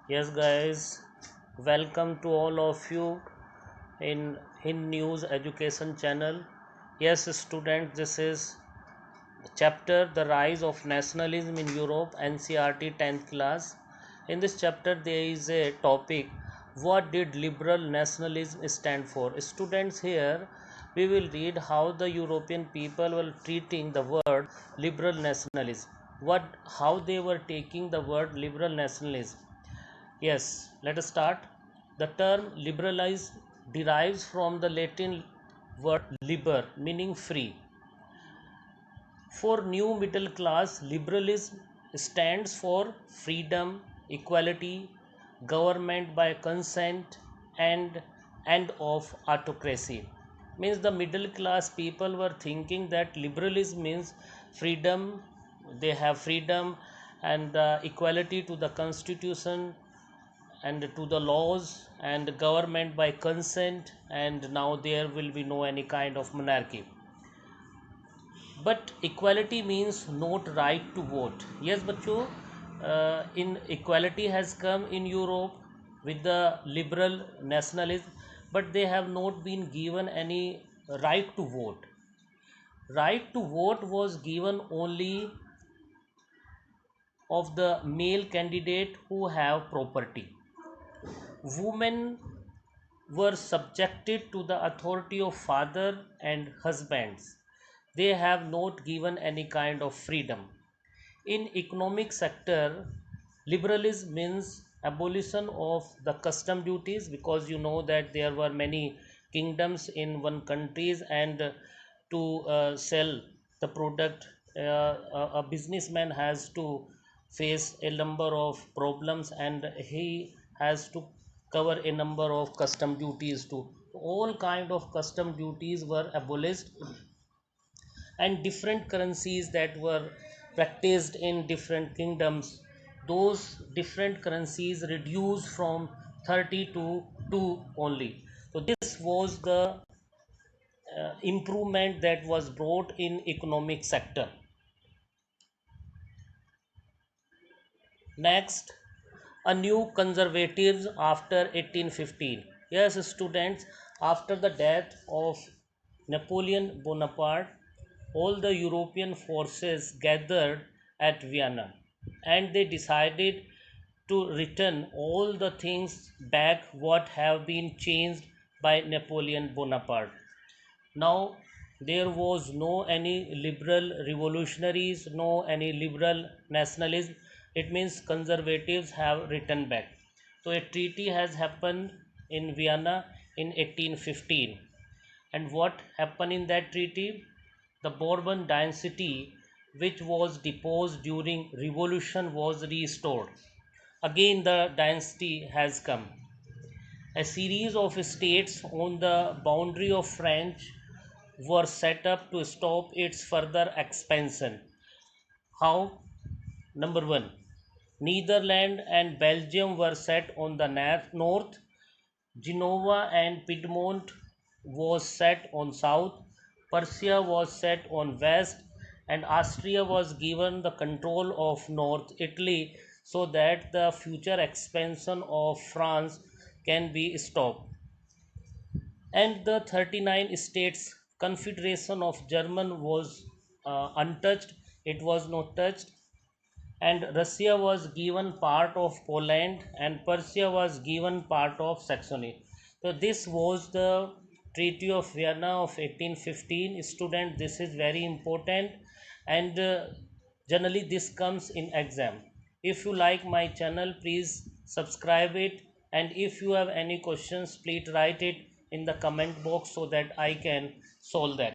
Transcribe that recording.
Yes, guys, welcome to all of you in News Education channel. Yes, student, this is chapter The Rise of Nationalism in Europe, NCERT 10th class. In this chapter, there is a topic: what did liberal nationalism stand for? Students, here we will read how the European people were treating the word liberal nationalism. How they were taking the word liberal nationalism. Yes, let us start. The term liberalize derives from the Latin word liber, meaning free. For new middle class, liberalism stands for freedom, equality, government by consent, and end of autocracy. Means the middle class people were thinking that liberalism means freedom, they have freedom and equality to the constitution and to the laws and government by consent, and now there will be no any kind of monarchy. But equality means not right to vote. Yes bachcho, in equality has come in Europe with the liberal nationalism, but they have not been given any right to vote. Right to vote was given only of the male candidate who have property. Women were subjected to the authority of father and husbands. They have not given any kind of freedom. In economic sector, liberalism means abolition of the custom duties, because you know that there were many kingdoms in one countries, and to sell the product, a businessman has to face a number of problems, and he has to cover a number of custom duties too. All kind of custom duties were abolished, and different currencies that were practiced in different kingdoms, those different currencies reduced from 30 to 2 only. So this was the improvement that was brought in economic sector. Next, a new conservatives after 1815. Yes, students, after the death of Napoleon Bonaparte, all the European forces gathered at Vienna, and they decided to return all the things back what have been changed by Napoleon Bonaparte. Now there was no any liberal revolutionaries, no any liberal nationalism. It means conservatives have returned back. So a treaty has happened in Vienna in 1815. And what happened in that treaty? The Bourbon dynasty, which was deposed during revolution, was restored. Again the dynasty has come. A series of states on the boundary of France were set up to stop its further expansion. How? Number one, Netherlands and Belgium were set on the north, Genoa and Piedmont was set on south, Prussia was set on west, and Austria was given the control of North Italy so that the future expansion of France can be stopped. And the 39 states confederation of German was untouched, it was not touched, and Russia was given part of Poland, and Prussia was given part of Saxony. So this was the Treaty of Vienna of 1815. Student, this is very important, and generally this comes in exam. If you like my channel, please subscribe it, and if you have any questions, please write it in the comment box so that I can solve that.